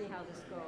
see how this goes.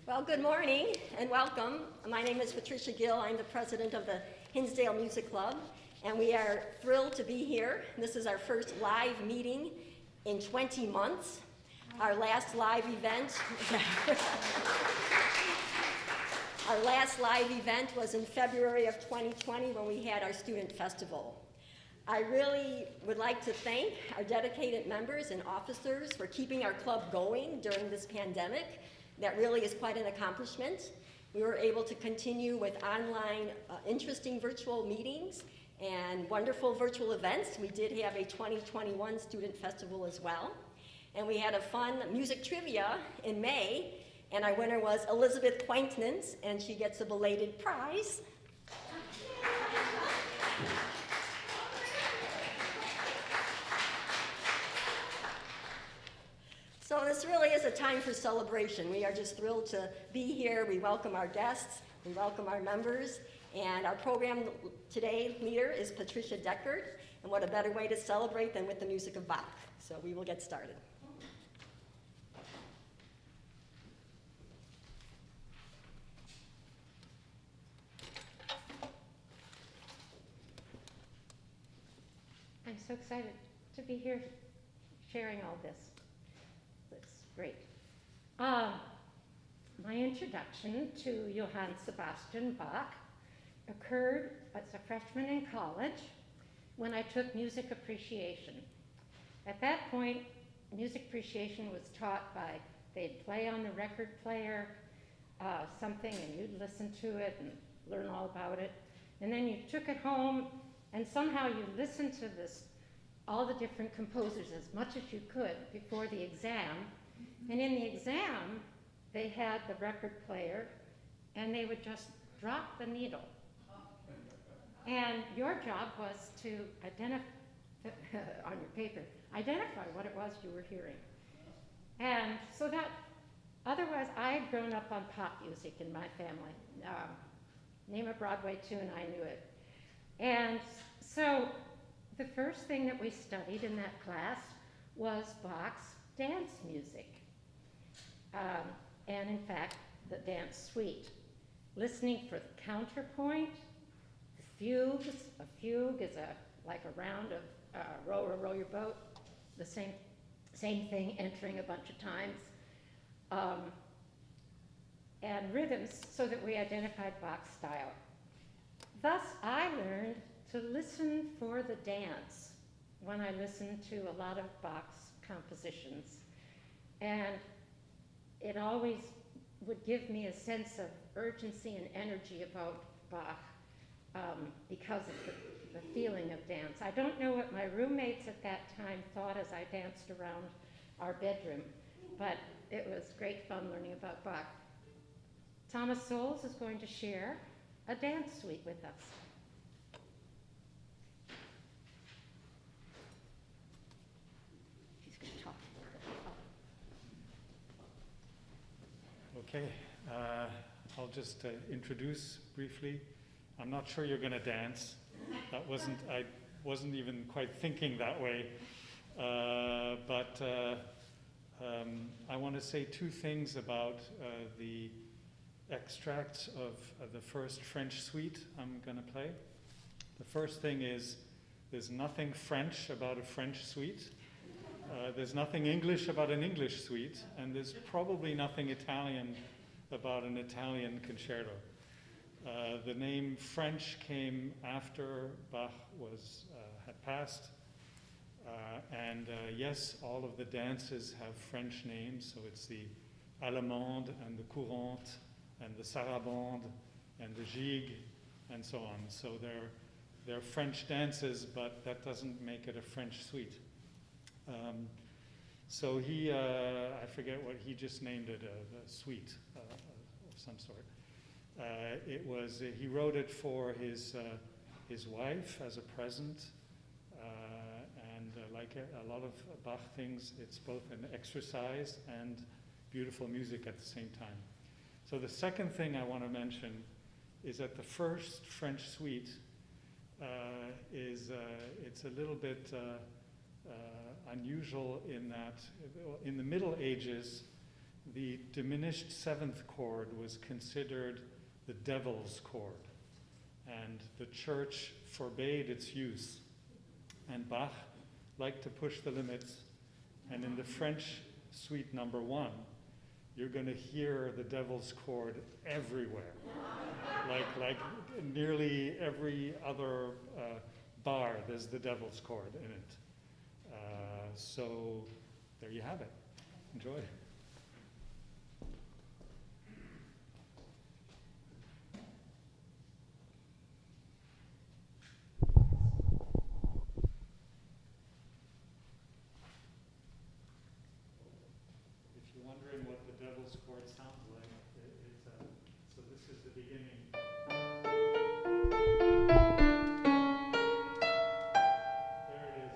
Well, good morning and welcome. My name is Patricia Gill. I'm the president of the Hinsdale Music Club, and we are thrilled to be here. This is our first live meeting in 20 months. Our last live event was in February of 2020 when we had our student festival. I really would like to thank our dedicated members and officers for keeping our club going during this pandemic. That really is quite an accomplishment. We were able to continue with online, interesting virtual meetings and wonderful virtual events. We did have a 2021 student festival as well. And we had a fun music trivia in May, and our winner was Elizabeth Quaintance, and she gets a belated prize. So this really is a time for celebration. We are just thrilled to be here. We welcome our guests, we welcome our members, and our program today leader is Patricia Deckert, and what a better way to celebrate than with the music of Bach. So we will get started. I'm so excited to be here sharing all this. It's great. My introduction to Johann Sebastian Bach occurred as a freshman in college when I took music appreciation. At that point, music appreciation was taught by, they'd play on the record player something and you'd listen to it and learn all about it. And then you took it home and somehow you listened to this, all the different composers as much as you could before the exam. And in the exam, they had the record player and they would just drop the needle. And your job was to identify, on your paper, identify what it was you were hearing. And so that, otherwise I had grown up on pop music in my family. Name a Broadway tune, I knew it. And so the first thing that we studied in that class was Bach's dance music. And in fact, the dance suite. Listening for the counterpoint, the fugues. A fugue is like a round of row your boat. The same thing, entering a bunch of times. And rhythms, so that we identified Bach's style. Thus, I learned to listen for the dance when I listened to a lot of Bach's compositions. And it always would give me a sense of urgency and energy about Bach because of the feeling of dance. I don't know what my roommates at that time thought as I danced around our bedroom, but it was great fun learning about Bach. Thomas Zoells is going to share a dance suite with us. He's going to talk. Okay. I'll just introduce briefly. I'm not sure you're going to dance. I wasn't even quite thinking that way. But I want to say two things about the extracts of the first French suite I'm going to play. The first thing is there's nothing French about a French suite. There's nothing English about an English suite. And there's probably nothing Italian about an Italian concerto. The name French came after Bach had passed. Yes, all of the dances have French names, so it's the Allemande and the Courante and the Sarabande and the Gigue and so on. So they're French dances, but that doesn't make it a French suite. So he, I forget what he just named it, a suite of some sort. He wrote it for his wife as a present. Like a lot of Bach things, it's both an exercise and beautiful music at the same time. So the second thing I want to mention is that the first French suite it's a little bit unusual in that in the Middle Ages, the diminished seventh chord was considered the devil's chord, and the church forbade its use. And Bach liked to push the limits, and in the French suite number 1, you're going to hear the devil's chord everywhere. like nearly every other bar, there's the devil's chord in it. So there you have it. Enjoy. Wondering what the devil's chord sounds like. So this is the beginning. There it is.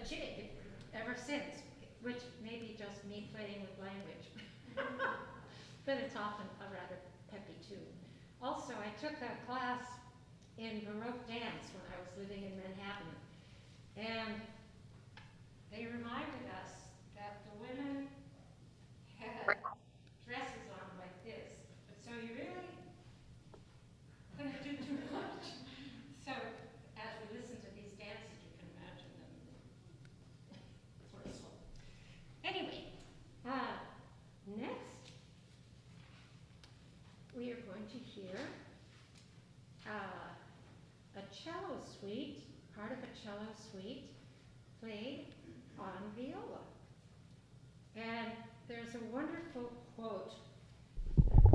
jig ever since, which may be just me playing with language. But it's often a rather peppy tune. Also, I took a class in Baroque dance when I was living in Manhattan. And they reminded us that the women had dresses on like this. But so you really couldn't do too much. So as we listen to these dances, you can imagine them sort of slow. Anyway, next we are going to hear a cello suite, part of a cello suite, played on viola. And there's a wonderful quote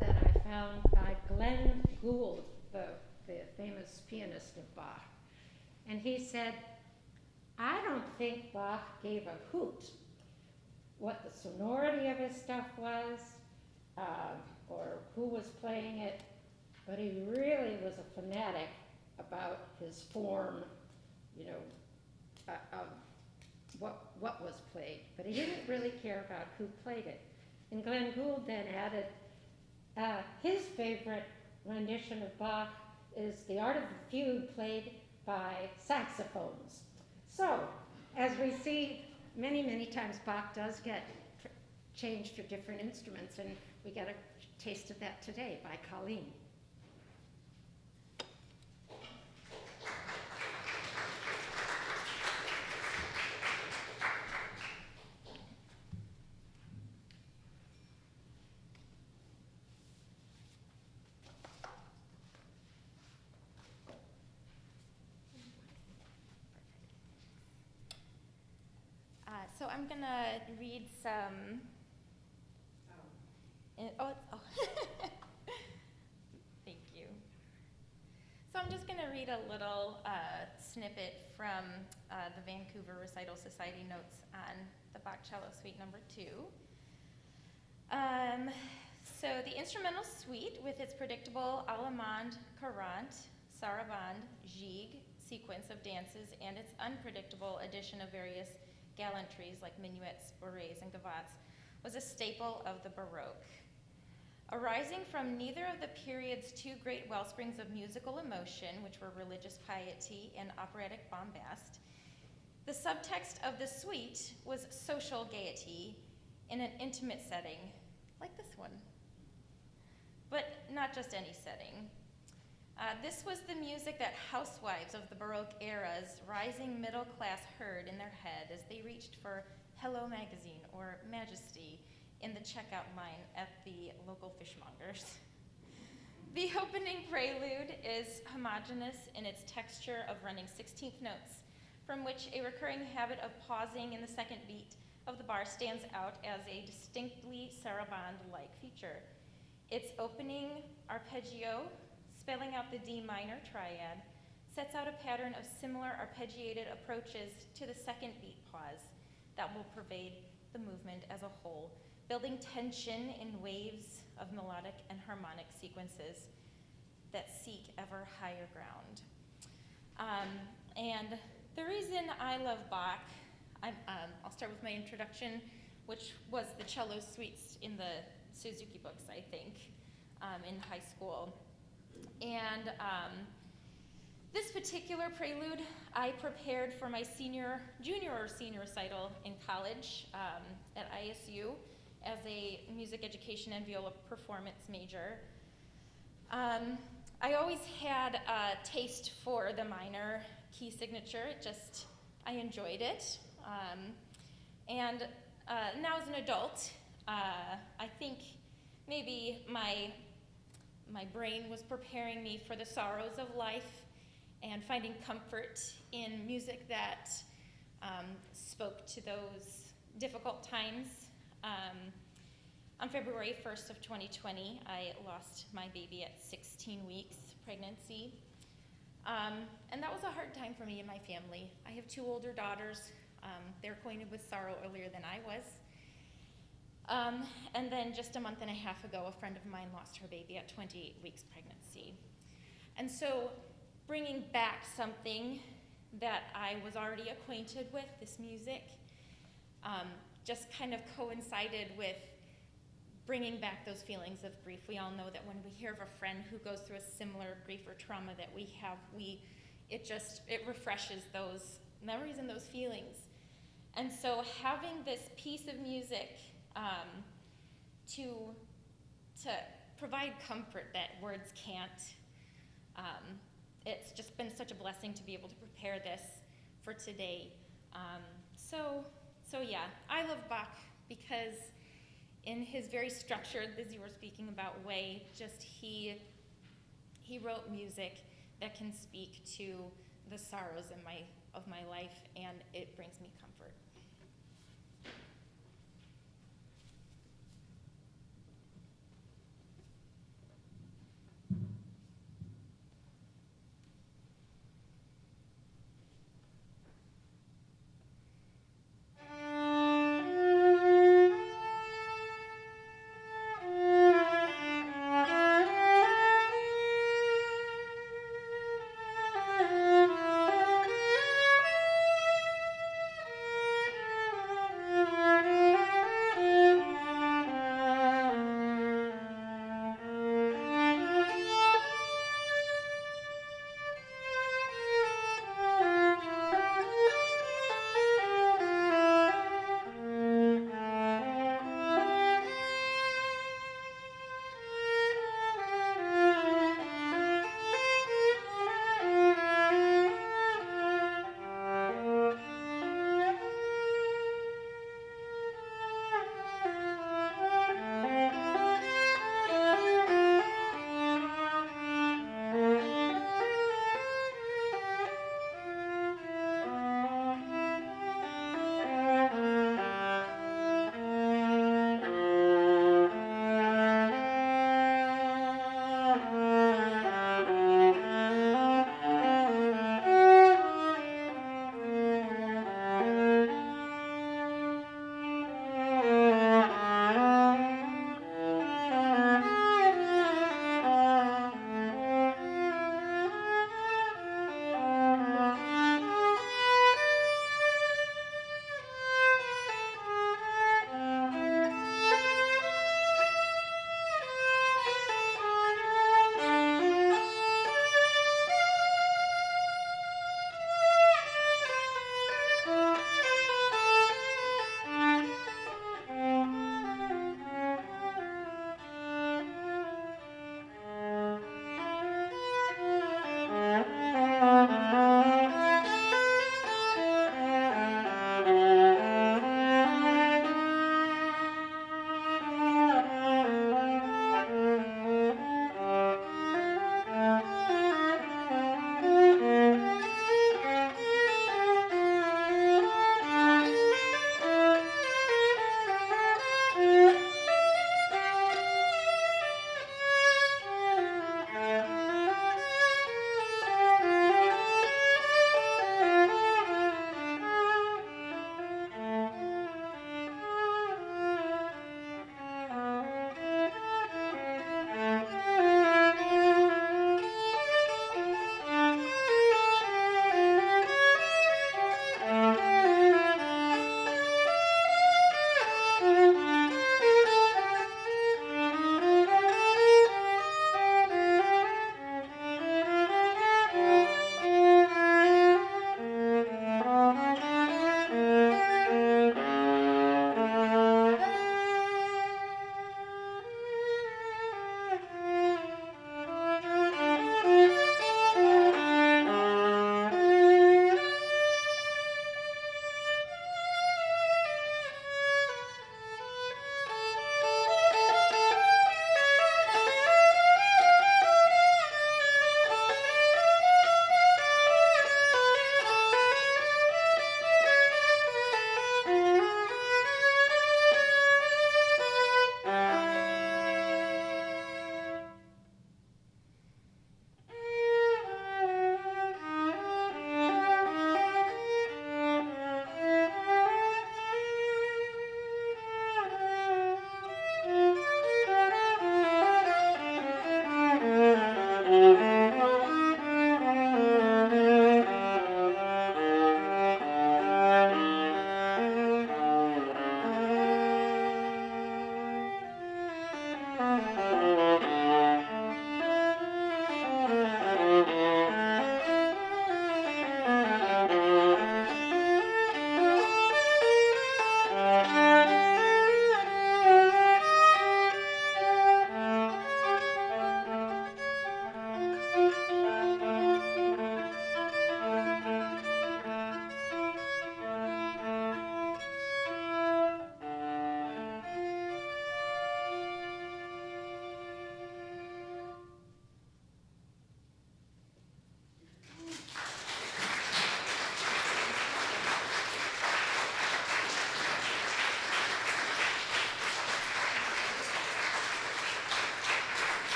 that I found by Glenn Gould, the famous pianist of Bach. And he said, I don't think Bach gave a hoot what the sonority of his stuff was, or who was playing it, but he really was a fanatic about his form, you know, of what was played. But he didn't really care about who played it. And Glenn Gould then added, his favorite rendition of Bach is the Art of the Fugue played by saxophones. So, as we see, many, many times Bach does get changed for different instruments, and we get a taste of that today by Colleen. So I'm gonna read some. Thank you. So I'm just gonna read a little snippet from the Vancouver Recital Society notes on the Bach Cello Suite No. 2. So the instrumental suite with its predictable allemande, courante, sarabande, gigue sequence of dances and its unpredictable addition of various gallantries like minuets, bourrées, and gavottes was a staple of the Baroque. Arising from neither of the period's two great wellsprings of musical emotion, which were religious piety and operatic bombast, the subtext of the suite was social gaiety in an intimate setting, like this one. But not just any setting. This was the music that housewives of the Baroque era's rising middle class heard in their head as they reached for Hello Magazine or Majesty in the checkout line at the local fishmongers. The opening prelude is homogeneous in its texture of running 16th notes, from which a recurring habit of pausing in the second beat of the bar stands out as a distinctly sarabande-like feature. Its opening arpeggio, spelling out the D minor triad, sets out a pattern of similar arpeggiated approaches to the second beat pause that will pervade the movement as a whole, building tension in waves of melodic and harmonic sequences that seek ever higher ground. And the reason I love Bach, I'll start with my introduction, which was the cello suites in the Suzuki books, I think, in high school. And this particular prelude I prepared for my junior or senior recital in college at ISU as a music education and viola performance major. I always had a taste for the minor key signature. I enjoyed it. And now as an adult, I think maybe my brain was preparing me for the sorrows of life and finding comfort in music that spoke to those difficult times. On February 1st of 2020, I lost my baby at 16 weeks pregnancy. And that was a hard time for me and my family. I have two older daughters. They're acquainted with sorrow earlier than I was. And then just a month and a half ago, a friend of mine lost her baby at 28 weeks pregnancy. And so bringing back something that I was already acquainted with, this music, just kind of coincided with bringing back those feelings of grief. We all know that when we hear of a friend who goes through a similar grief or trauma that we have, it refreshes those memories and those feelings. And so having this piece of music to provide comfort that words can't, it's just been such a blessing to be able to prepare this for today. So yeah, I love Bach because in his very structured, as you were speaking about, way, just he wrote music that can speak to the sorrows of my life, and it brings me comfort.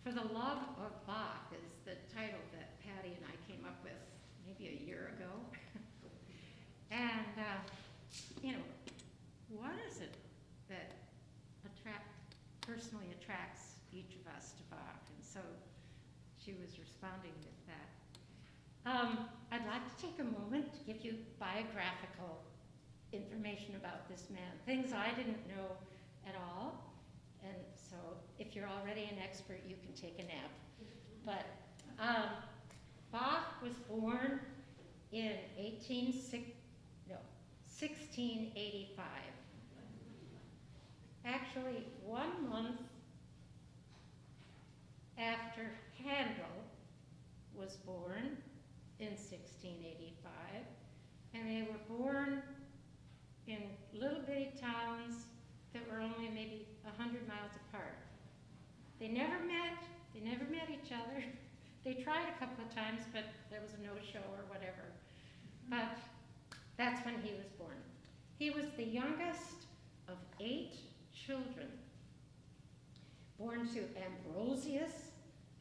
For the Love of Bach is the title that Patty and I came up with maybe a year ago. And, what is it that personally attracts each of us to Bach? And so she was responding with that. I'd like to take a moment to give you biographical information about this man, things I didn't know at all. And so if you're already an expert, you can take a nap. But Bach was born in 1685. Actually, 1 month after Handel was born in 1685, and they were born in little bitty towns that were only maybe 100 miles apart. They never met each other. They tried a couple of times, but there was a no-show or whatever. But that's when he was born. He was the youngest of 8 children, born to Ambrosius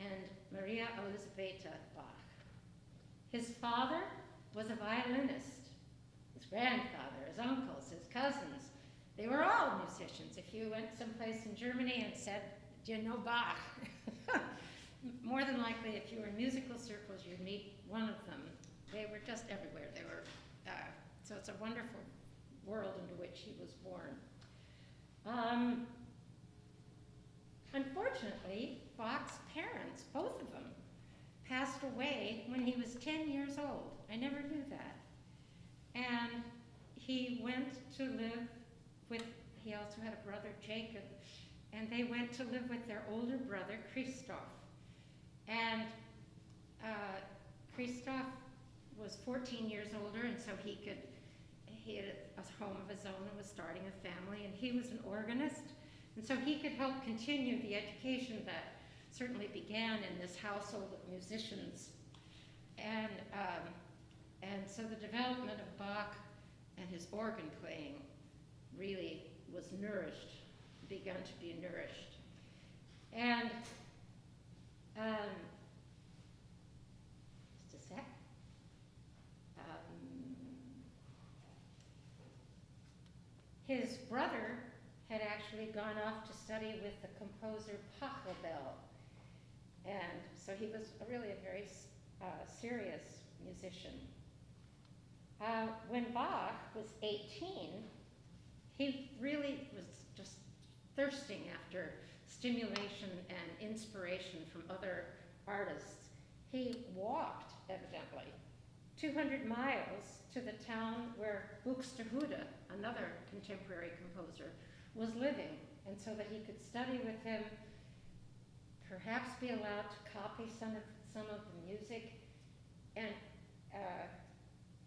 and Maria Elisabetta Bach. His father was a violinist. His grandfather, his uncles, his cousins, they were all musicians. If you went someplace in Germany and said, "Do you know Bach?" More than likely, if you were in musical circles, you'd meet one of them. They were just everywhere. They were, so it's a wonderful world into which he was born. Unfortunately, Bach's parents, both of them, passed away when he was 10 years old. I never knew that. And he went to live he also had a brother, Jacob, and they went to live with their older brother, Christoph. And Christoph was 14 years older, and so he had a home of his own and was starting a family, and he was an organist, and so he could help continue the education that certainly began in this household of musicians. And so the development of Bach and his organ playing really was begun to be nourished. And just a sec. His brother had actually gone off to study with the composer Pachelbel. And so he was really a very serious musician. When Bach was 18, he really was just thirsting after stimulation and inspiration from other artists. He walked, evidently, 200 miles to the town where Buxtehude, another contemporary composer, was living, and so that he could study with him, perhaps be allowed to copy some of the music, and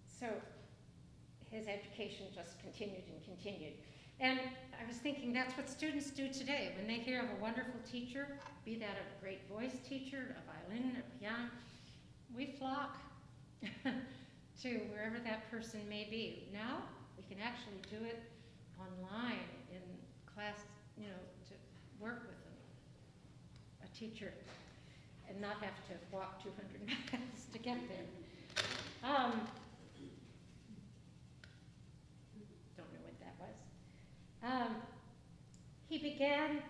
so his education just continued and continued. And I was thinking that's what students do today. When they hear of a wonderful teacher, be that a great voice teacher, a violin, a piano, we flock to wherever that person may be. Now, we can actually do it online in class, to work with a teacher and not have to walk 200 miles to get there. Don't know what that was. He began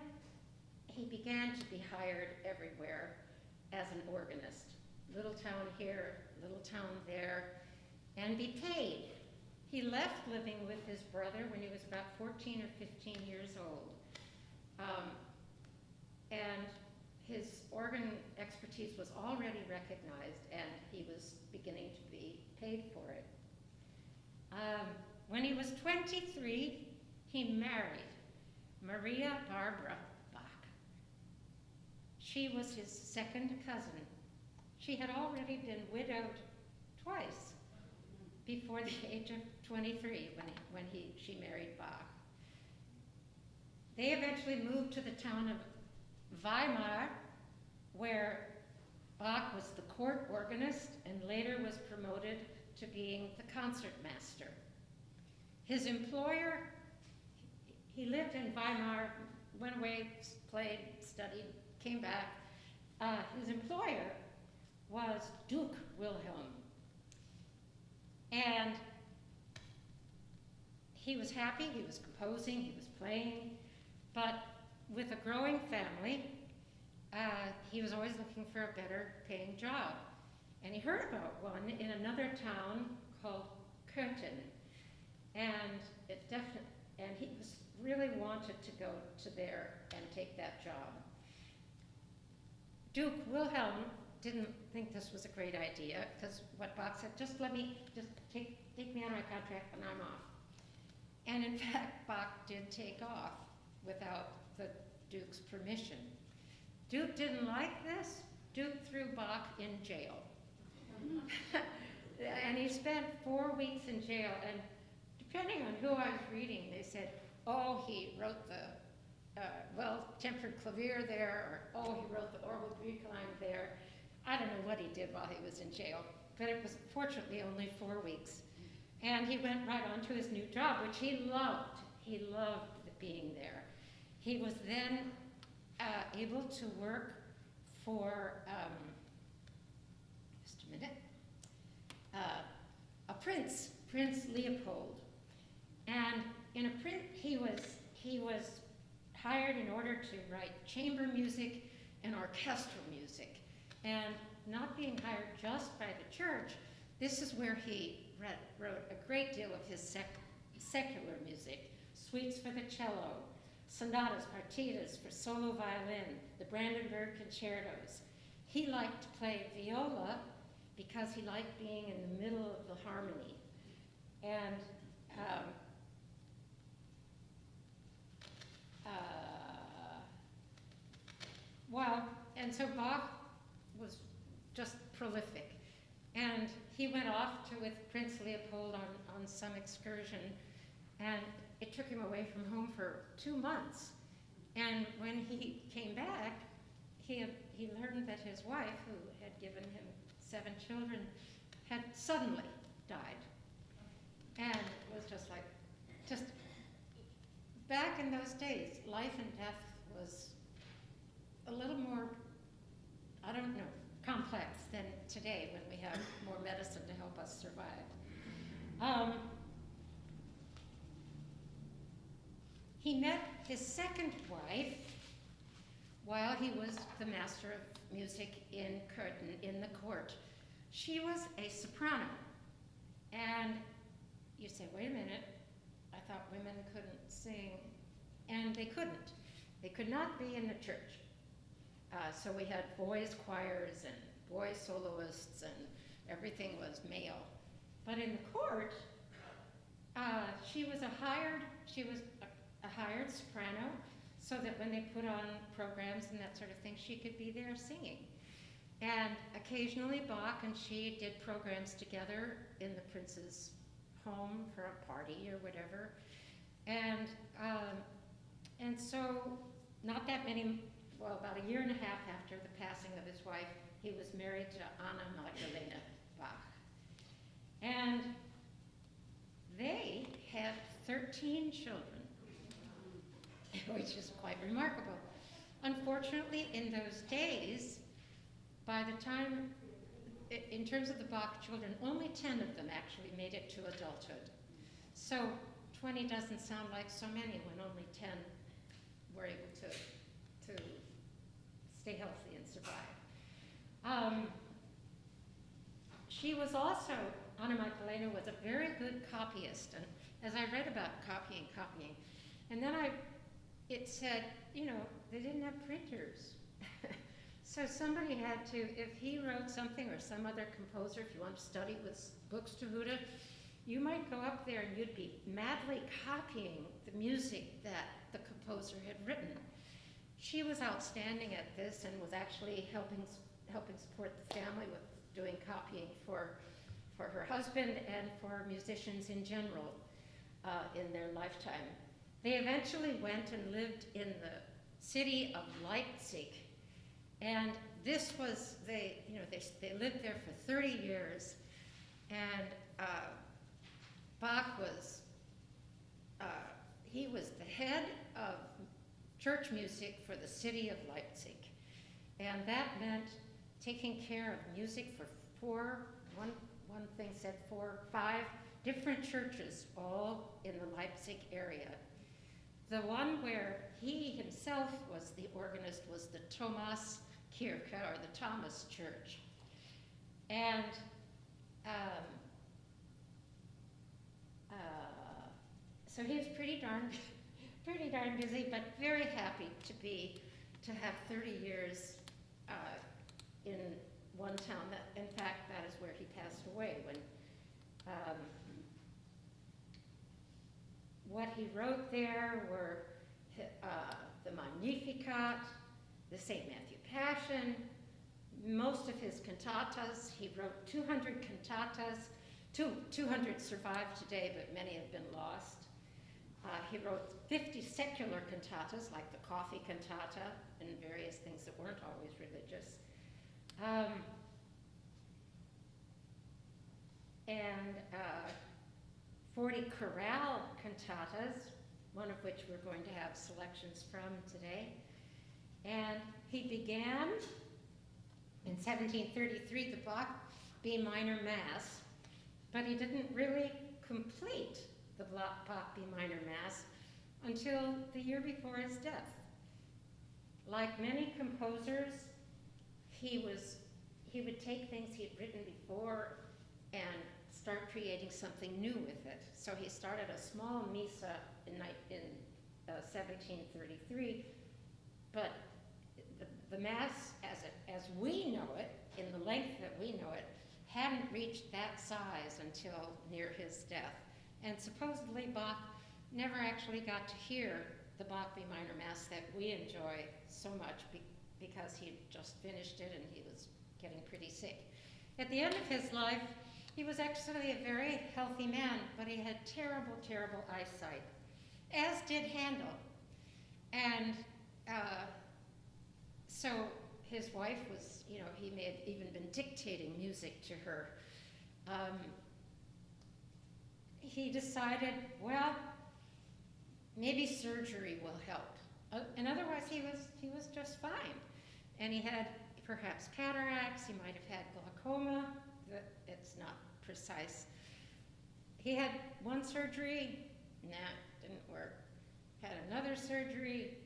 to be hired everywhere as an organist. Little town here, little town there, and be paid. He left living with his brother when he was about 14 or 15 years old. And his organ expertise was already recognized, and he was beginning to be paid for it. When he was 23, he married Maria Barbara Bach. She was his second cousin. She had already been widowed twice before the age of 23 when she married Bach. They eventually moved to the town of Weimar, where Bach was the court organist and later was promoted to being the concertmaster. His employer, he lived in Weimar, went away, played, studied, came back, his employer was Duke Wilhelm. And he was happy, he was composing, he was playing, but with a growing family, he was always looking for a better paying job. And he heard about one in another town called Quaintance. And he was really wanted to go to there and take that job. Duke Wilhelm didn't think this was a great idea, because what Bach said, just take me out of my contract and I'm off. And in fact, Bach did take off without the Duke's permission. Duke didn't like this. Duke threw Bach in jail. And he spent 4 weeks in jail, and depending on who I was reading, they said, oh, he wrote the well-tempered clavier there, or oh, he wrote the Orgelbuchlein there. I don't know what he did while he was in jail, but it was fortunately only 4 weeks. And he went right on to his new job, which he loved. He loved being there. He was then able to work for, just a minute, a prince, Prince Leopold. And in a print, he was hired in order to write chamber music and orchestral music. And not being hired just by the church, this is where he wrote a great deal of his secular music, suites for the cello, sonatas, partitas for solo violin, the Brandenburg concertos. He liked to play viola because he liked being in the middle of the harmony. And so Bach was just prolific. And he went off with Prince Leopold on some excursion, and it took him away from home for 2 months. And when he came back, he learned that his wife, who had given him 7 children, had suddenly died. And it was just back in those days, life and death was a little more, I don't know, complex than today when we have more medicine to help us survive. He met his second wife while he was the master of music in Curtin, in the court. She was a soprano. And you say, wait a minute, I thought women couldn't sing. And they couldn't. They could not be in the church. So we had boys' choirs and boys' soloists, and everything was male. But in the court, she was a hired soprano, so that when they put on programs and that sort of thing, she could be there singing. And occasionally Bach and she did programs together in the prince's home for a party or whatever. And so not that many, well, about a year and a half after the passing of his wife, he was married to Anna Magdalena Bach. And they had 13 children, which is quite remarkable. Unfortunately, in those days, by the time, in terms of the Bach children, only 10 of them actually made it to adulthood. So 20 doesn't sound like so many when only 10 were able to stay healthy and survive. She was also, Anna Magdalena was a very good copyist. And as I read about copying, and then it said, you know, they didn't have printers. So somebody had to, if he wrote something or some other composer, if you want to study with Buxtehude, you might go up there and you'd be madly copying the music that the composer had written. She was outstanding at this and was actually helping support the family with doing copying for her husband and for musicians in general in their lifetime. They eventually went and lived in the city of Leipzig, and this was, they lived there for 30 years, and Bach was, he was the head of church music for the city of Leipzig. And that meant taking care of music for one thing said 5 different churches, all in the Leipzig area. The one where he himself was the organist was the Thomaskirche, or the Thomas Church. And so he was pretty darn busy, but very happy to have 30 years in one town. That, in fact, that is where he passed away. When what he wrote there were the Magnificat, the St. Matthew Passion, most of his cantatas. He wrote 200 cantatas. 200 survive today, but many have been lost. He wrote 50 secular cantatas, like the coffee cantata and various things that weren't always religious. And 40 chorale cantatas, one of which we're going to have selections from today. And he began in 1733 the Bach B minor Mass, but he didn't really complete the Bach B minor Mass until the year before his death. Like many composers, he would take things he had written before and start creating something new with it. So he started a small missa in 1733, but the Mass, as we know it, in the length that we know it, hadn't reached that size until near his death. And supposedly Bach never actually got to hear the Bach B minor Mass that we enjoy so much because he had just finished it and he was getting pretty sick. At the end of his life, he was actually a very healthy man, but he had terrible, terrible eyesight, as did Handel. And so his wife was, he may have even been dictating music to her. He decided, well, maybe surgery will help. And otherwise he was just fine. And he had perhaps cataracts, he might have had glaucoma, it's not precise. He had one surgery, didn't work. Had another surgery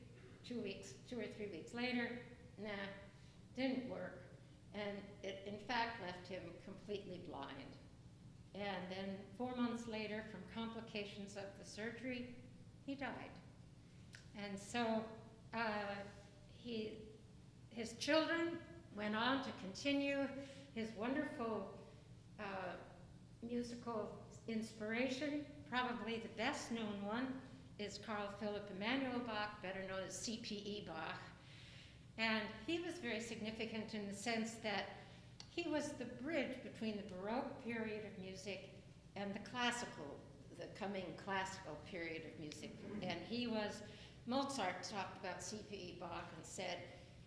2 or 3 weeks later, didn't work. And it in fact left him completely blind. And then 4 months later, from complications of the surgery, he died. And so his children went on to continue his wonderful musical inspiration. Probably the best known one is Carl Philipp Emanuel Bach, better known as CPE Bach. And he was very significant in the sense that he was the bridge between the Baroque period of music and the coming classical period of music. And Mozart talked about CPE Bach and said,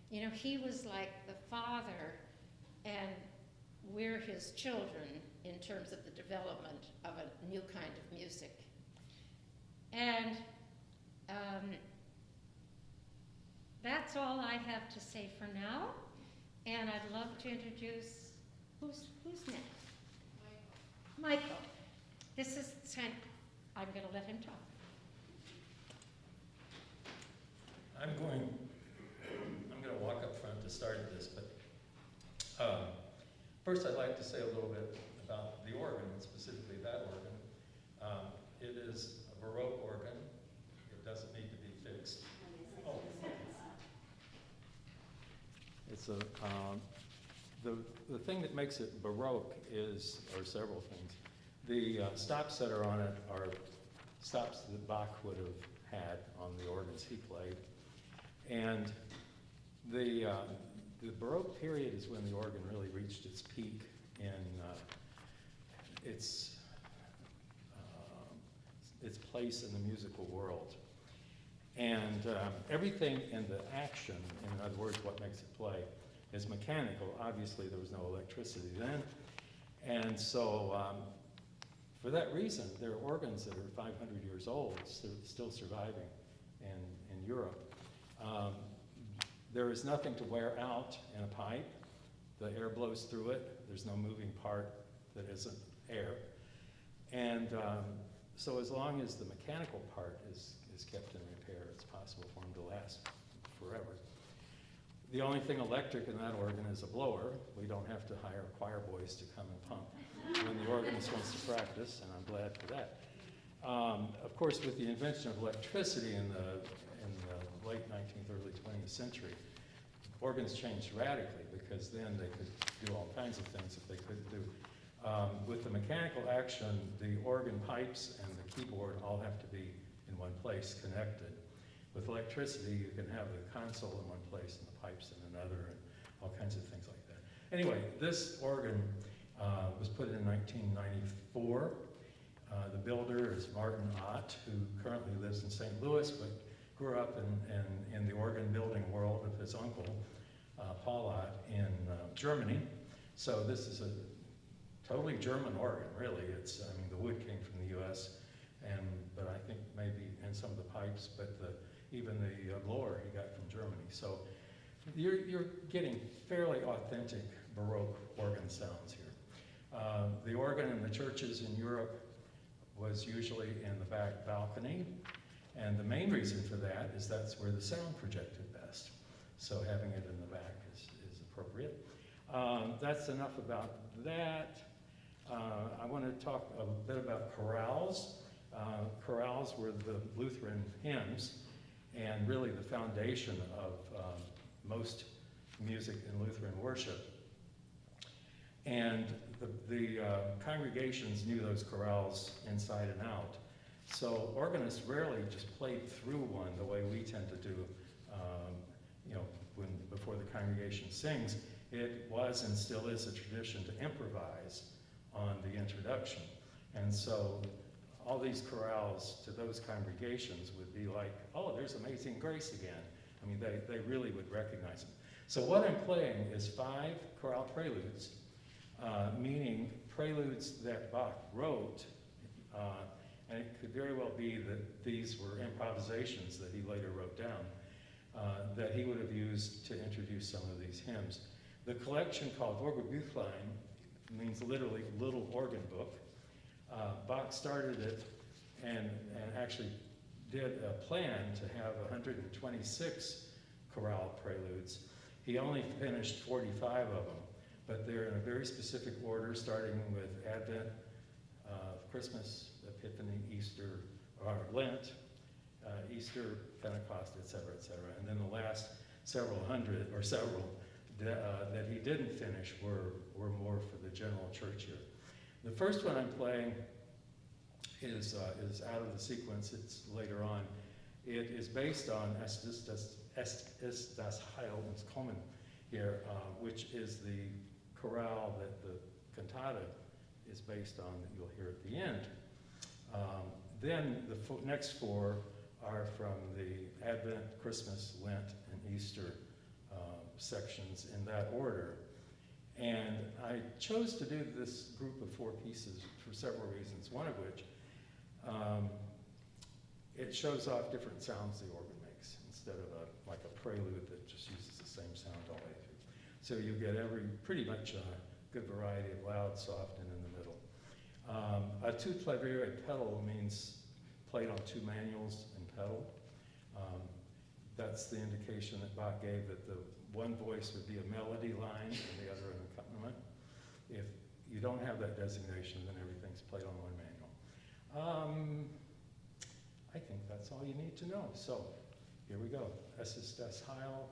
he was like the father and we're his children in terms of the development of a new kind of music. And that's all I have to say for now. And I'd love to introduce, who's next? Michael. This is I'm going to let him talk. I'm going to walk up front to start this, but first I'd like to say a little bit about the organ, and specifically that organ. It is a Baroque organ. It doesn't need to be fixed. Oh. It's the thing that makes it Baroque are several things. The stops that are on it are stops that Bach would have had on the organs he played. And the Baroque period is when the organ really reached its peak in its place in the musical world. And everything in the action, in other words, what makes it play, is mechanical. Obviously, there was no electricity then. And so, for that reason, there are organs that are 500 years old, still surviving in Europe. There is nothing to wear out in a pipe. The air blows through it. There's no moving part that isn't air. And so as long as the mechanical part is kept in repair, it's possible for them to last forever. The only thing electric in that organ is a blower. We don't have to hire choir boys to come and pump when the organist wants to practice, and I'm glad for that. Of course, with the invention of electricity in the late 19th, early 20th century, organs changed radically, because then they could do all kinds of things that they couldn't do. With the mechanical action, the organ pipes and the keyboard all have to be in one place, connected. With electricity, you can have the console in one place and the pipes in another, and all kinds of things like that. Anyway, this organ was put in 1994. The builder is Martin Ott, who currently lives in St. Louis, but grew up in the organ building world of his uncle, Paul Ott, in Germany. So this is a totally German organ, really. I mean, the wood came from the US, but I think maybe, and some of the pipes, but even the blower he got from Germany. So you're getting fairly authentic Baroque organ sounds here. The organ in the churches in Europe was usually in the back balcony, and the main reason for that is that's where the sound projected best. So having it in the back is appropriate. That's enough about that. I want to talk a bit about chorales. Chorales were the Lutheran hymns, and really the foundation of most music in Lutheran worship. And the congregations knew those chorales inside and out. So organists rarely just played through one the way we tend to do, before the congregation sings. It was and still is a tradition to improvise on the introduction. And so all these chorales to those congregations would be like, oh, there's Amazing Grace again. I mean, they really would recognize them. So what I'm playing is 5 chorale preludes, meaning preludes that Bach wrote, and it could very well be that these were improvisations that he later wrote down, that he would have used to introduce some of these hymns. The collection called Orgelbuchlein means literally little organ book. Bach started it and actually did a plan to have 126 chorale preludes. He only finished 45 of them, but they're in a very specific order, starting with Advent, Christmas, Epiphany, Easter, or Lent, Easter, Pentecost, etc., etc. And then the last several that he didn't finish were more for the general church year. The first one I'm playing is out of the sequence. It's later on. It is based on Es ist das Heil uns kommen here, which is the chorale that the cantata is based on that you'll hear at the end. Then the next 4 are from the Advent, Christmas, Lent, and Easter sections in that order. And I chose to do this group of 4 pieces for several reasons, one of which it shows off different sounds the organ makes instead of like a prelude that just uses the same sound all the way through. So you get pretty much a good variety of loud, soft, and in the middle. A tout clavier pedal means played on 2 manuals and pedal. That's the indication that Bach gave that the one voice would be a melody line and the other an accompaniment. If you don't have that designation, then everything's played on 1 manual. I think that's all you need to know. So here we go. Es ist das Heil,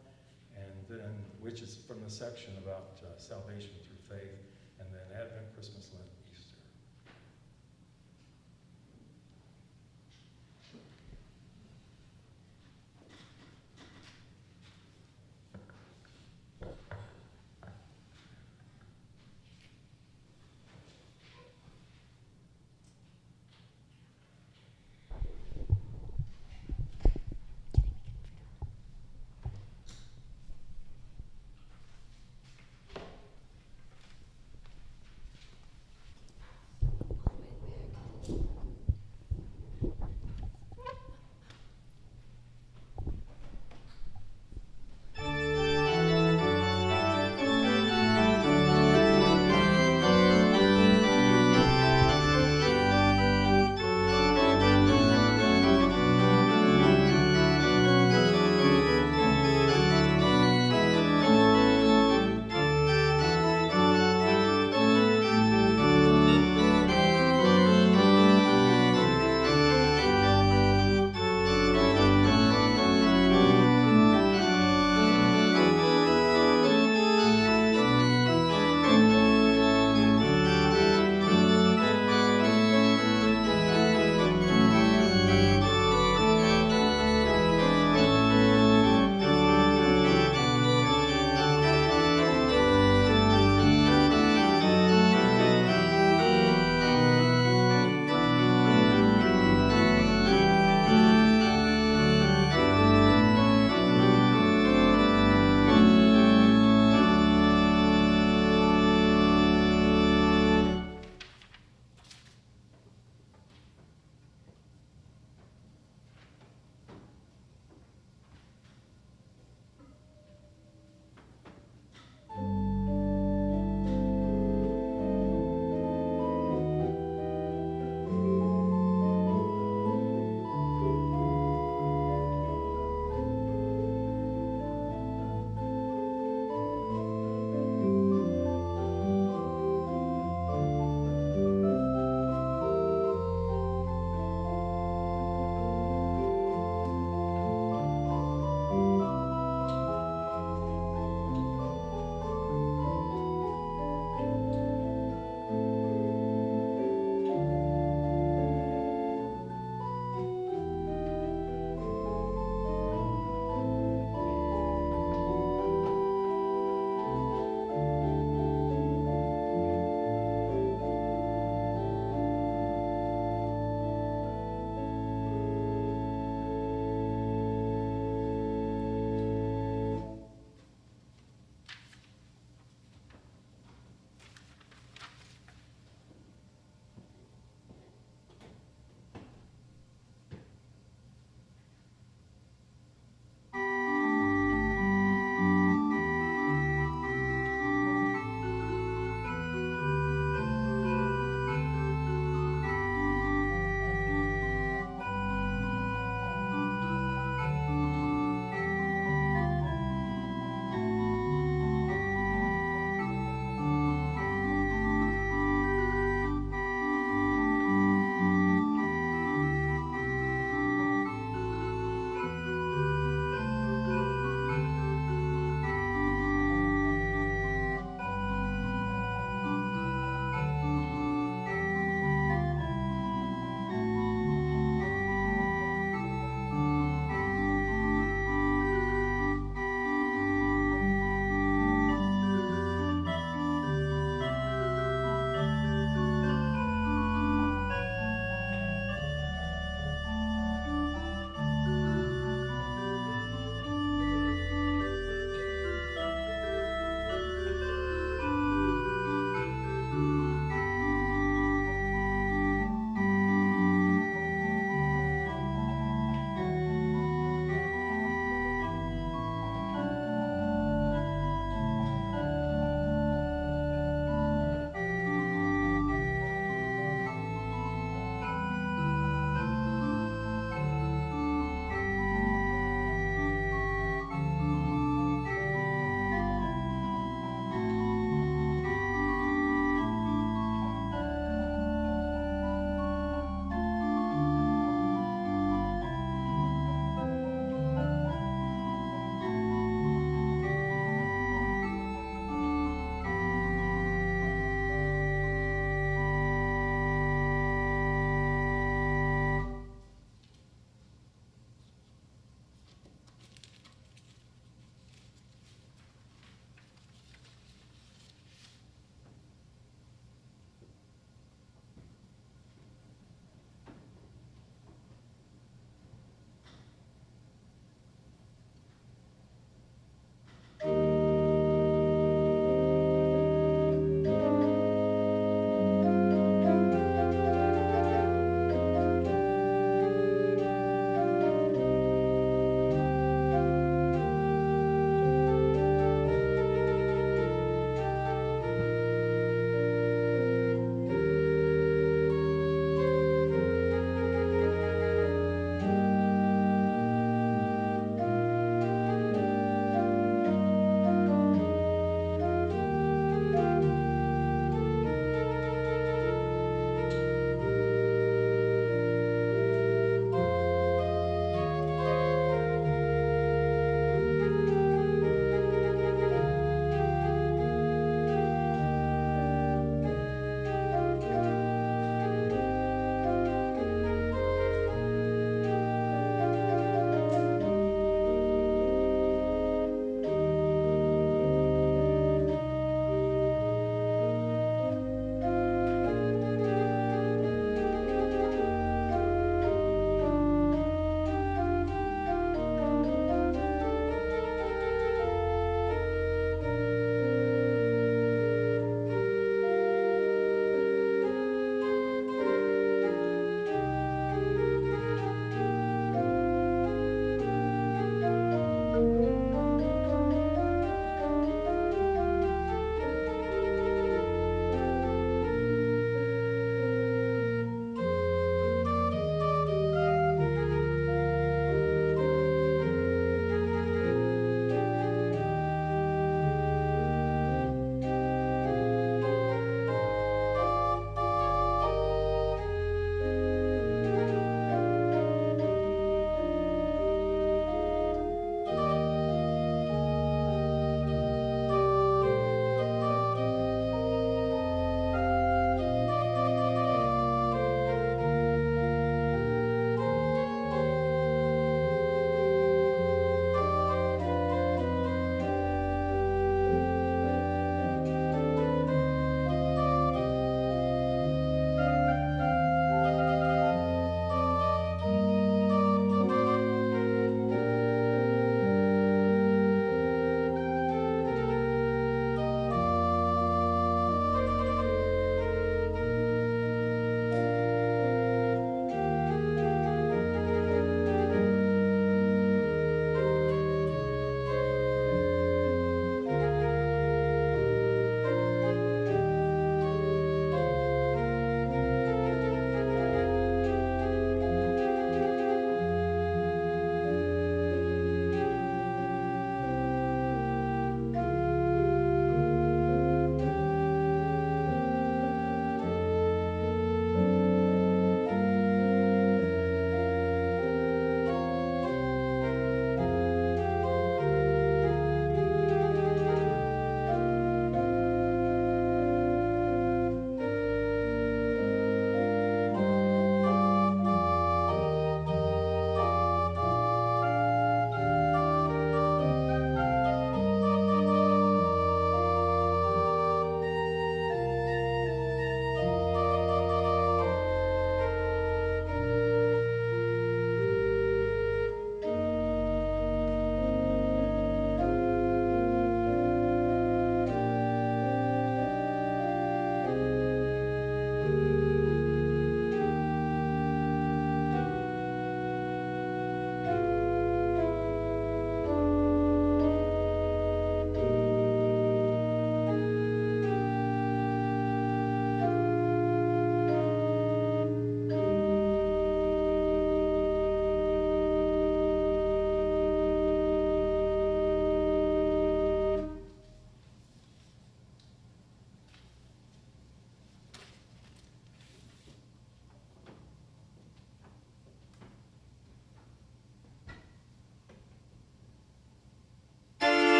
and then, which is from the section about salvation through faith, and then Advent, Christmas, Lent, Easter.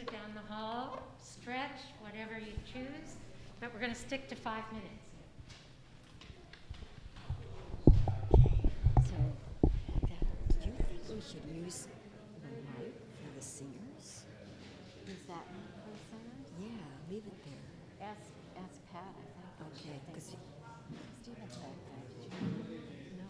it down the hall, stretch, whatever you choose, but we're going to stick to 5 minutes. So, do you think we should use the mic for the singers? Is that for the singers? Yeah, leave it there. Ask Pat, I think. Okay, because Stephen's back there. Did you? no.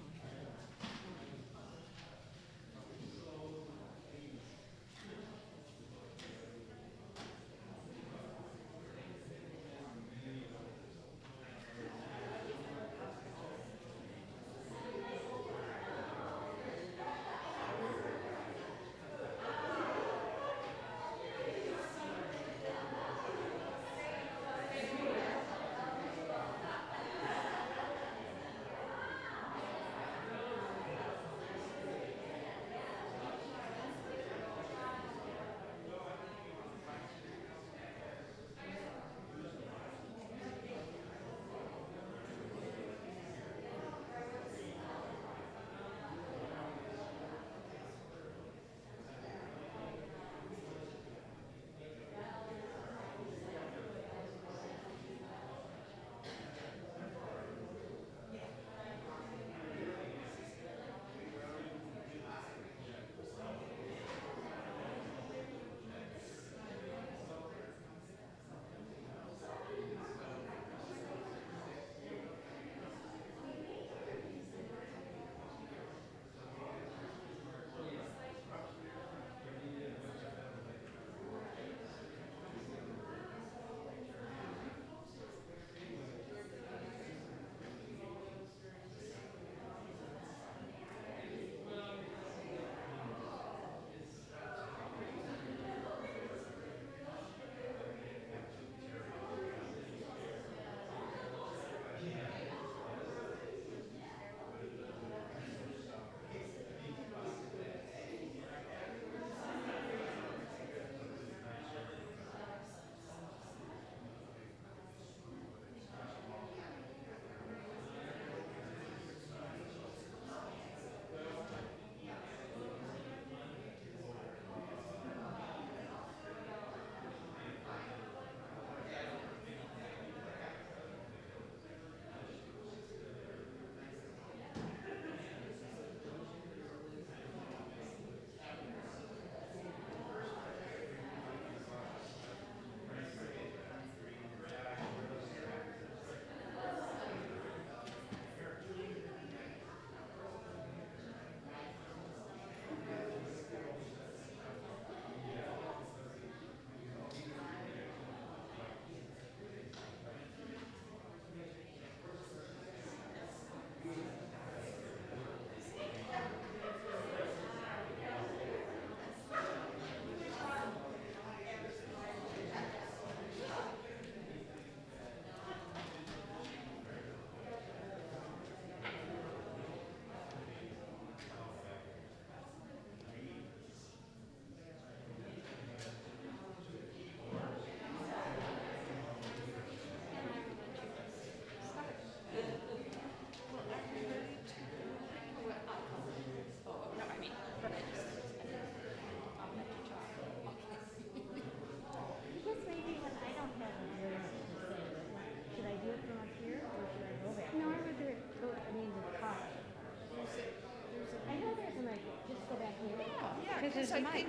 Because I there's a mic. think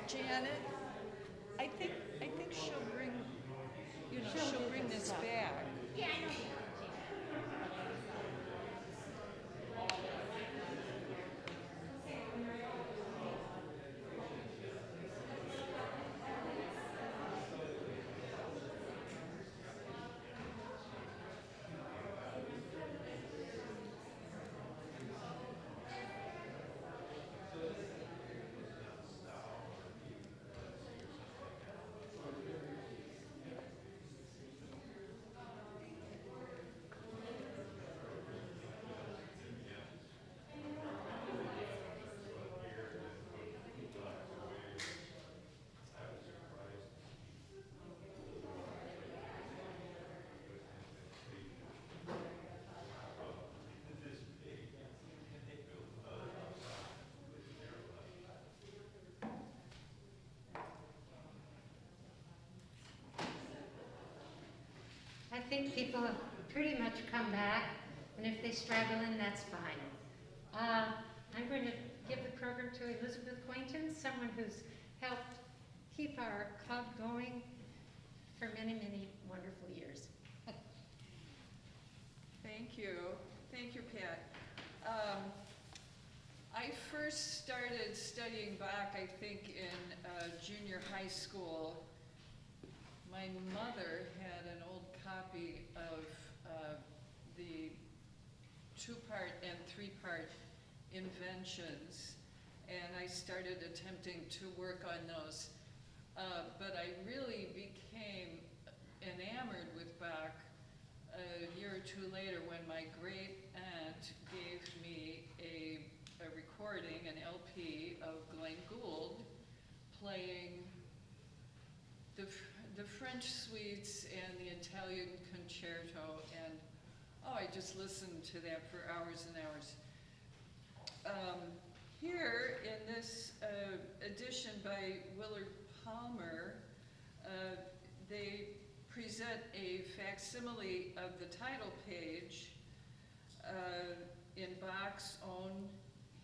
Janet, I think she'll bring, she'll bring this back. Yeah, I know. think people have pretty much come back, and if they straggle in, that's fine. I'm going to give the program to Elizabeth Quaintance, someone who's helped keep our club going for many, many wonderful years. Thank you. Thank you, Pat. I first started studying Bach, I think, in junior high school. My mother had an old copy of the two-part and three-part inventions, and I started attempting to work on those. But I really became enamored with Bach a year or two later when my great aunt gave me a recording, an LP of Glenn Gould playing the French suites and the Italian concerto, and I just listened to that for hours and hours. Here in this edition by Willard Palmer, they present a facsimile of the title page in Bach's own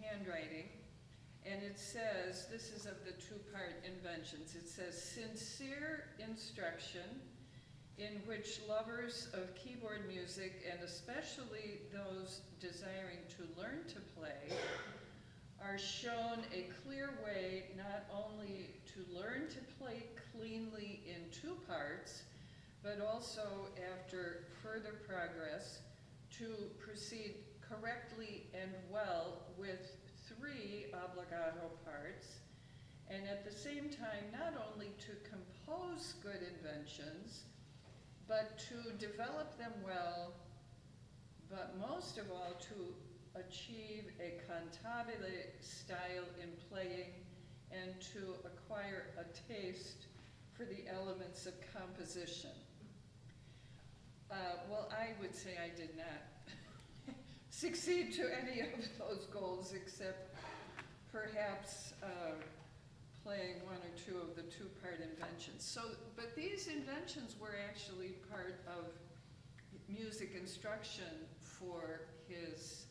handwriting, and it says, this is of the two-part inventions, it says, sincere instruction in which lovers of keyboard music, and especially those desiring to learn to play, are shown a clear way not only to learn to play cleanly in two parts, but also, after further progress, to proceed correctly and well with three obbligato parts, and at the same time not only to compose good inventions, but to develop them well, but most of all to achieve a cantabile style in playing and to acquire a taste for the elements of composition. Well, I would say I did not succeed to any of those goals, except perhaps playing one or two of the two-part inventions. So, but these inventions were actually part of music instruction for his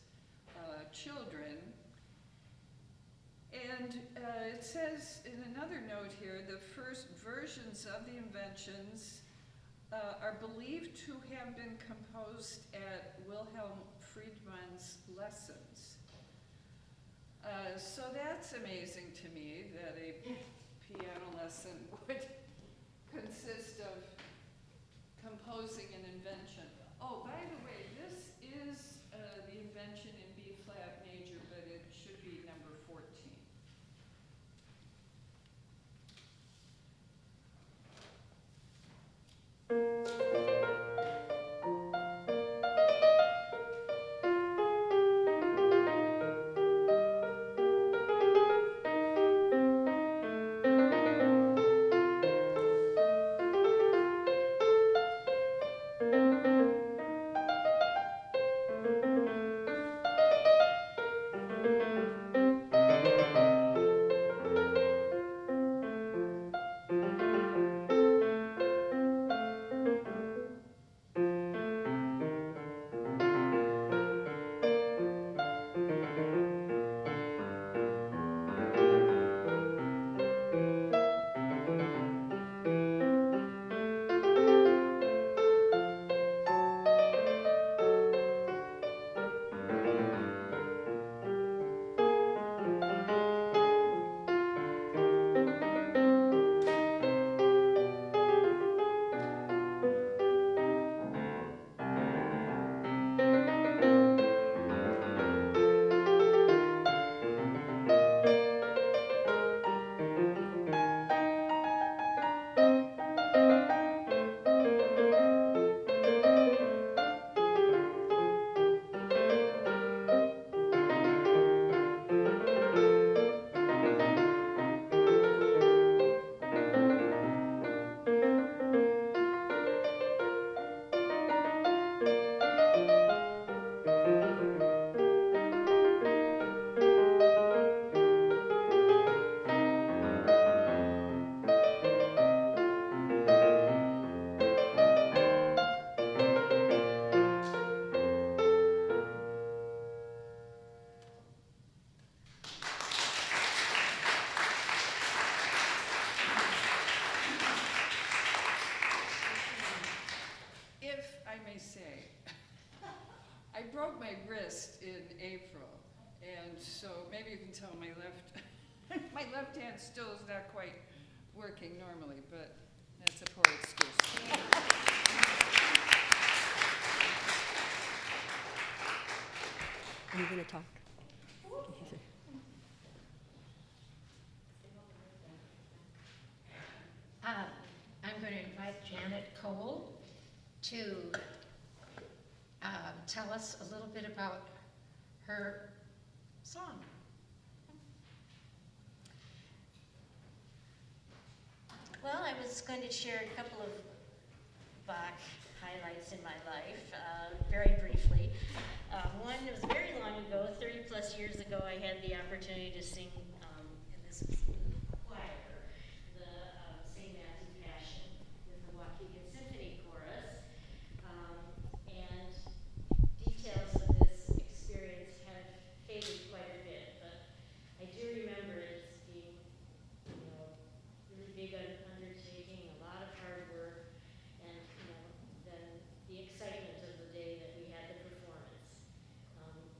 children. And it says in another note here, the first versions of the inventions are believed to have been composed at Wilhelm Friedmann's lessons. So that's amazing to me, that a piano lesson would consist of composing an invention. Oh, by the way, this is the invention in B flat major, but it should be number 14. so maybe you can tell my left, my left hand still is not quite working normally, but that's a poor excuse. Are you going to talk? I'm going to invite Janet Cole to tell us a little bit about her song. Well, I was going to share a couple of Bach highlights in my life, very briefly. One, it was very long ago, 30 plus years ago, I had the opportunity to sing in this choir, the St. Matthew Passion with the Waukegan Symphony Chorus. And details of this experience have faded quite a bit, but I do remember it as being, really big undertaking, a lot of hard work, and then the excitement of the day that we had the performance.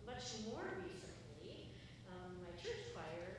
Much more recently, my church choir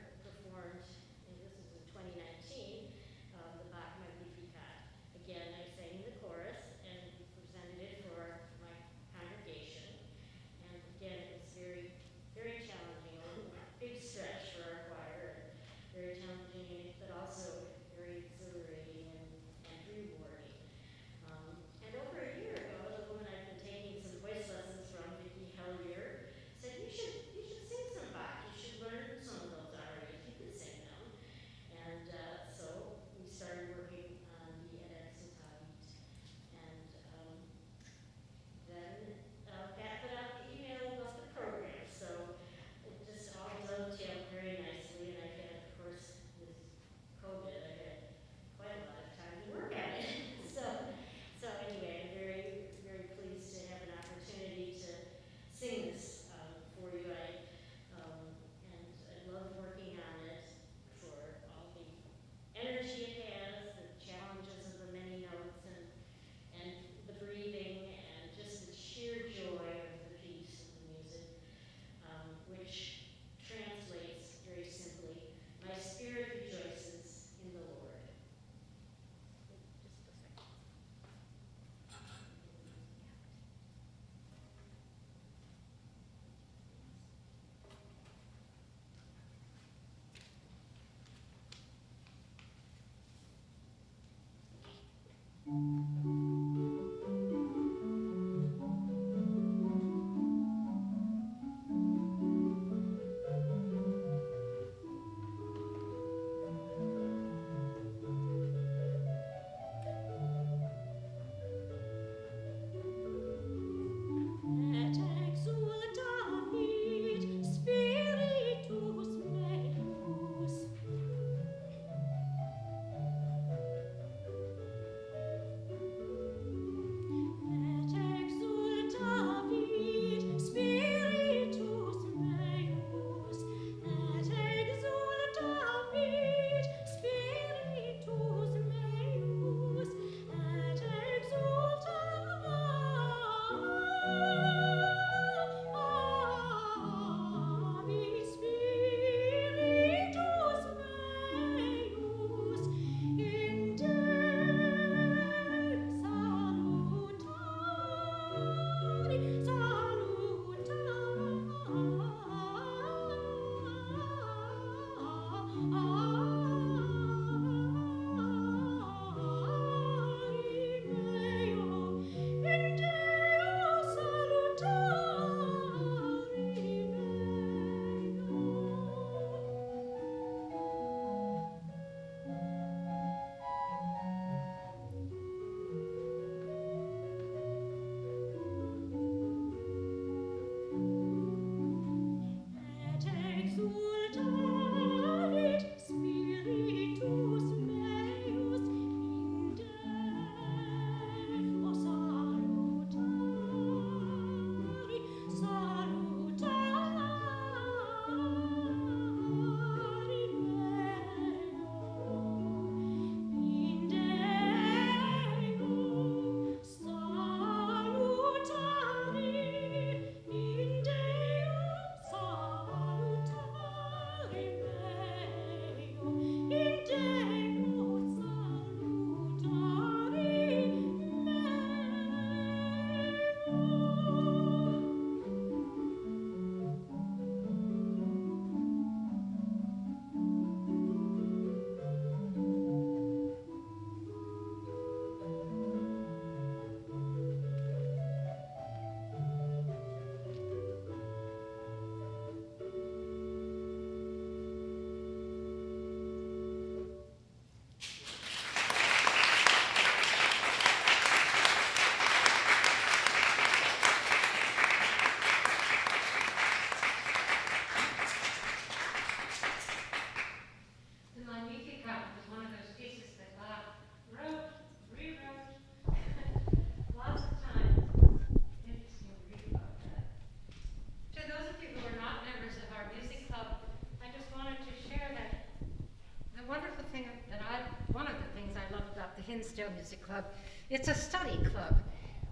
Hinsdale Music Club. It's a study club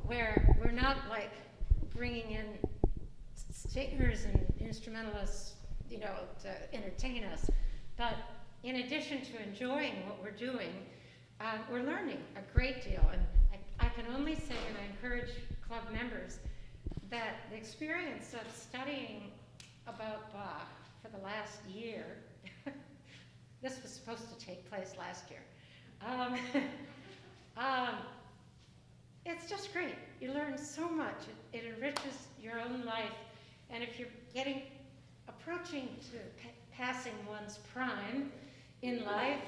where we're not like bringing in singers and instrumentalists, you know, to entertain us, but in addition to enjoying what we're doing, we're learning a great deal. And I can only say, and I encourage club members, that the experience of studying about Bach for the last year, this was supposed to take place last year, it's just great. You learn so much. It enriches your own life. And if you're approaching to passing one's prime in life,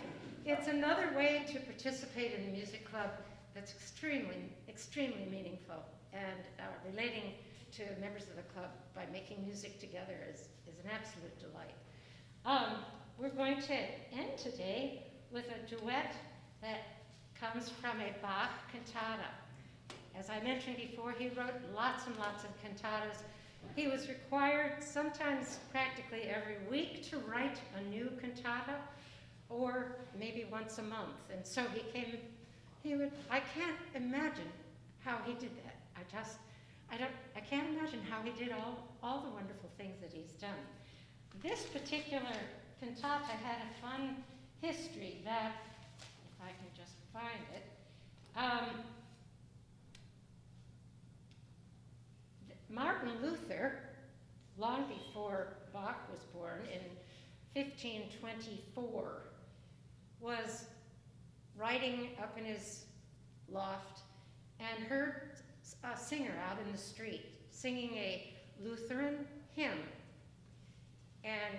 it's another way to participate in the music club that's extremely, extremely meaningful. And relating to members of the club by making music together is an absolute delight. We're going to end today with a duet that comes from a Bach cantata. As I mentioned before, he wrote lots and lots of cantatas. He was required sometimes practically every week to write a new cantata, or maybe once a month. And so I can't imagine how he did that. I can't imagine how he did all the wonderful things that he's done. This particular cantata had a fun history that, if I can just find it, Martin Luther, long before Bach was born, in 1524, was riding up in his loft and heard a singer out in the street singing a Lutheran hymn. And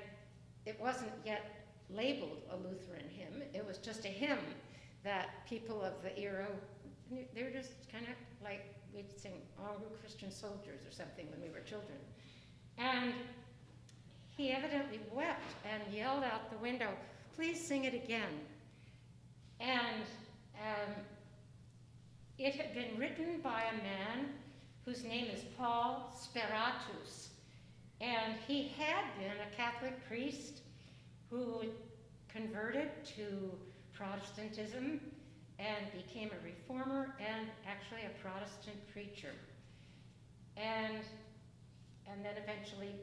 it wasn't yet labeled a Lutheran hymn. It was just a hymn that people of the era, they were just kind of like, we'd sing "All Who Christian Soldiers" or something when we were children. And he evidently wept and yelled out the window, "Please sing it again." And it had been written by a man whose name is Paul Speratus. And he had been a Catholic priest who converted to Protestantism and became a reformer and actually a Protestant preacher. And then eventually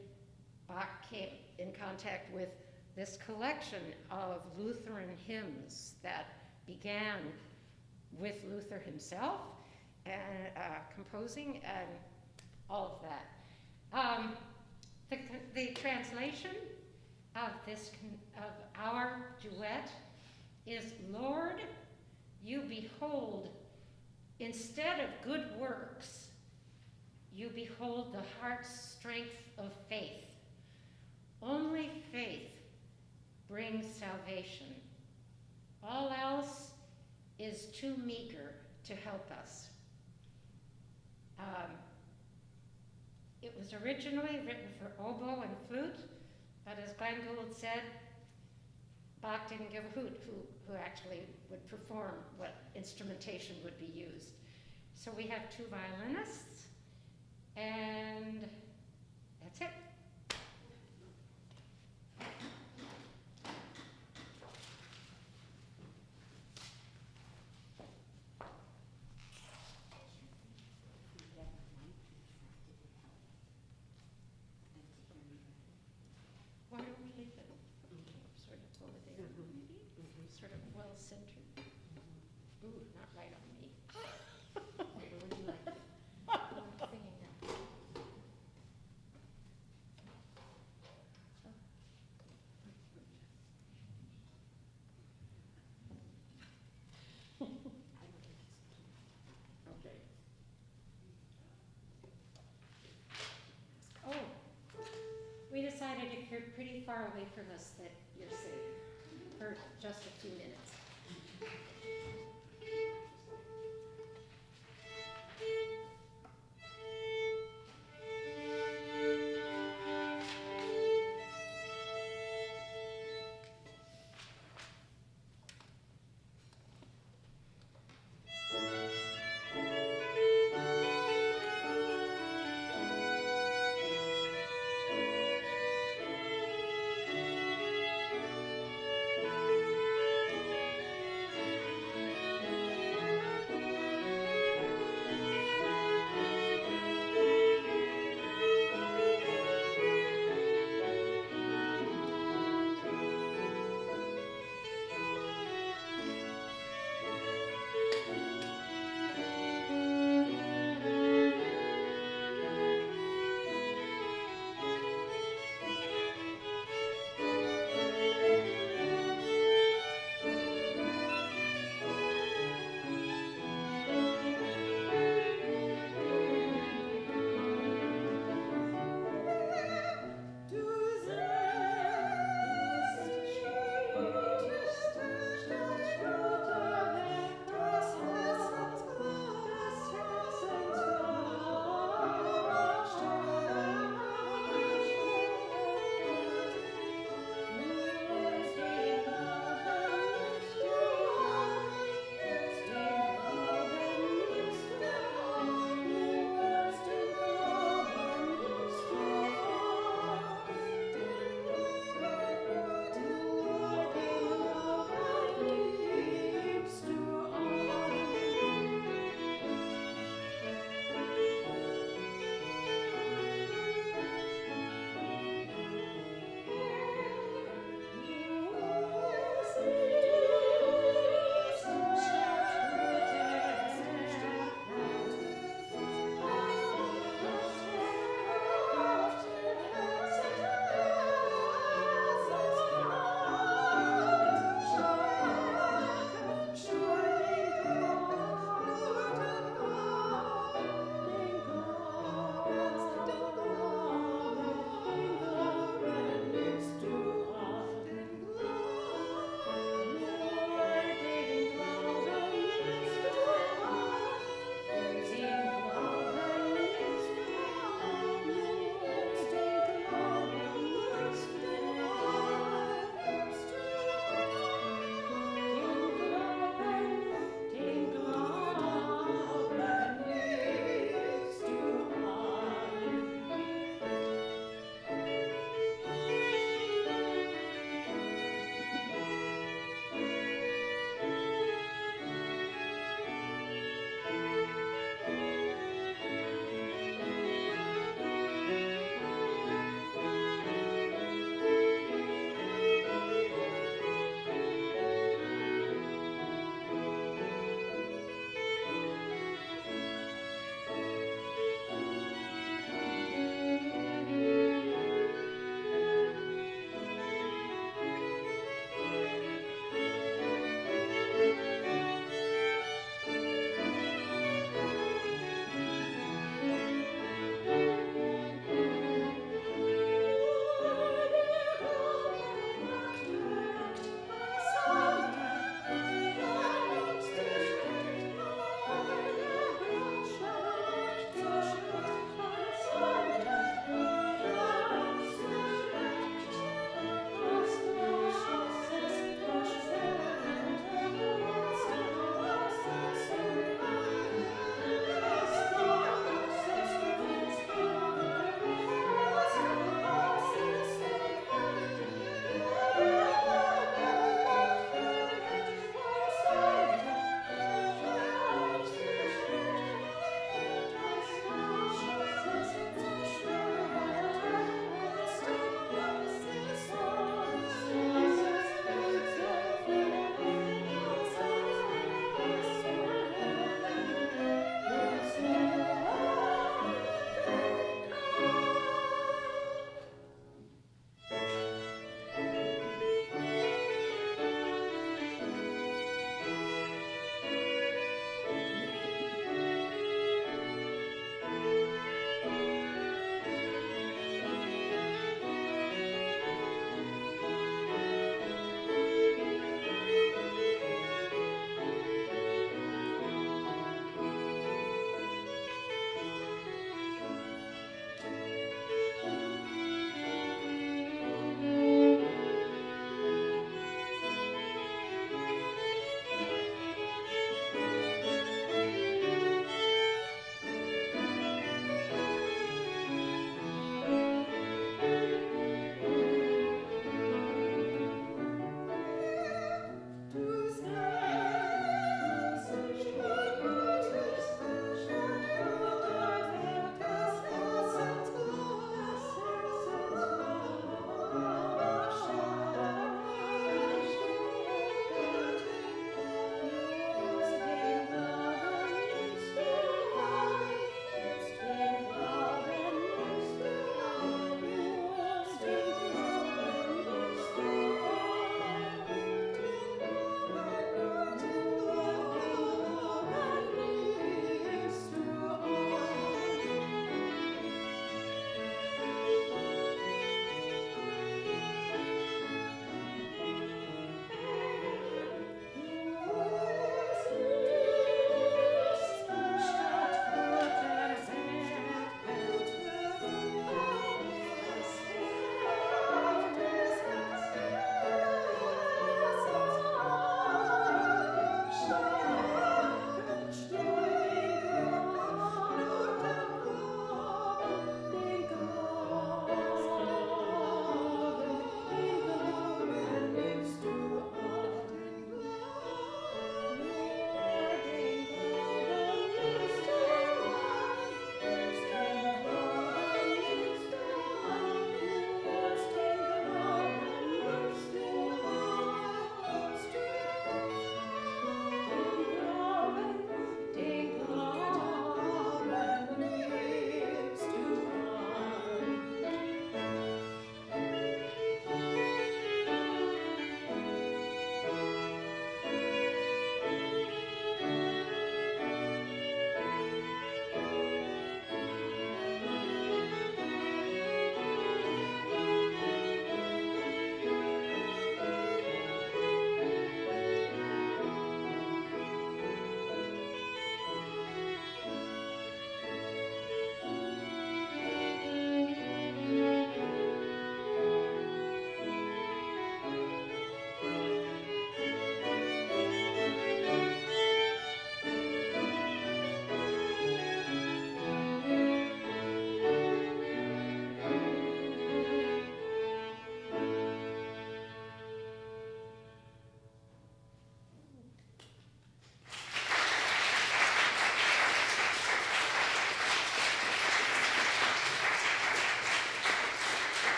Bach came in contact with this collection of Lutheran hymns that began with Luther himself and composing and all of that. The translation of our duet is, "Lord, you behold, instead of good works, you behold the heart's strength of faith. Only faith brings salvation. All else is too meager to help us." It was originally written for oboe and flute, but as Glenn Gould said, Bach didn't give a hoot who actually would perform what instrumentation would be used. So we have two violinists, and that's it. Why don't we leave it sort of over there, sort of well-centered? Ooh, not right on me. Where would you like it? I'm thinking that. Okay. Oh, we decided if you're pretty far away from us that you're safe for just a few minutes.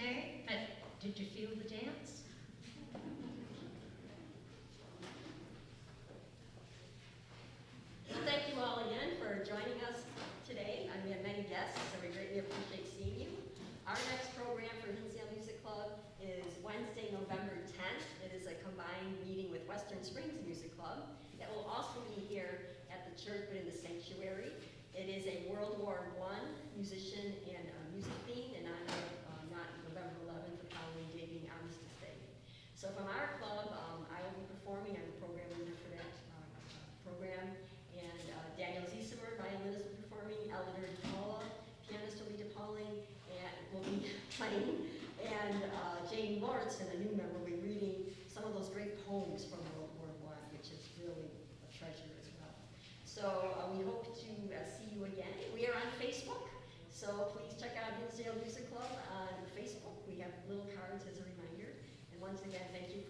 okay, but did you feel the dance? Well, thank you all again for joining us today. We have many guests, so we greatly appreciate seeing you. Our next program for Hinsdale Music Club is Wednesday, November 10th. It is a combined meeting with Western Springs Music Club. That will also be here at the church, but in the sanctuary. It is a World War I musician and music theme in honor of not November 11th, the following day being Armistice Day. So from our club, I will be performing. I'm the program leader for that program. And Daniel Ziesemer, violinist, will be performing. Eleanor DePaula, pianist, will be playing. And Jane Lawrence, and a new member, will be reading some of those great poems from World War I, which is really a treasure as well. So we hope to see you again. We are on Facebook, so please check out Hinsdale Music Club on Facebook. We have little cards as a reminder. And once again, thank you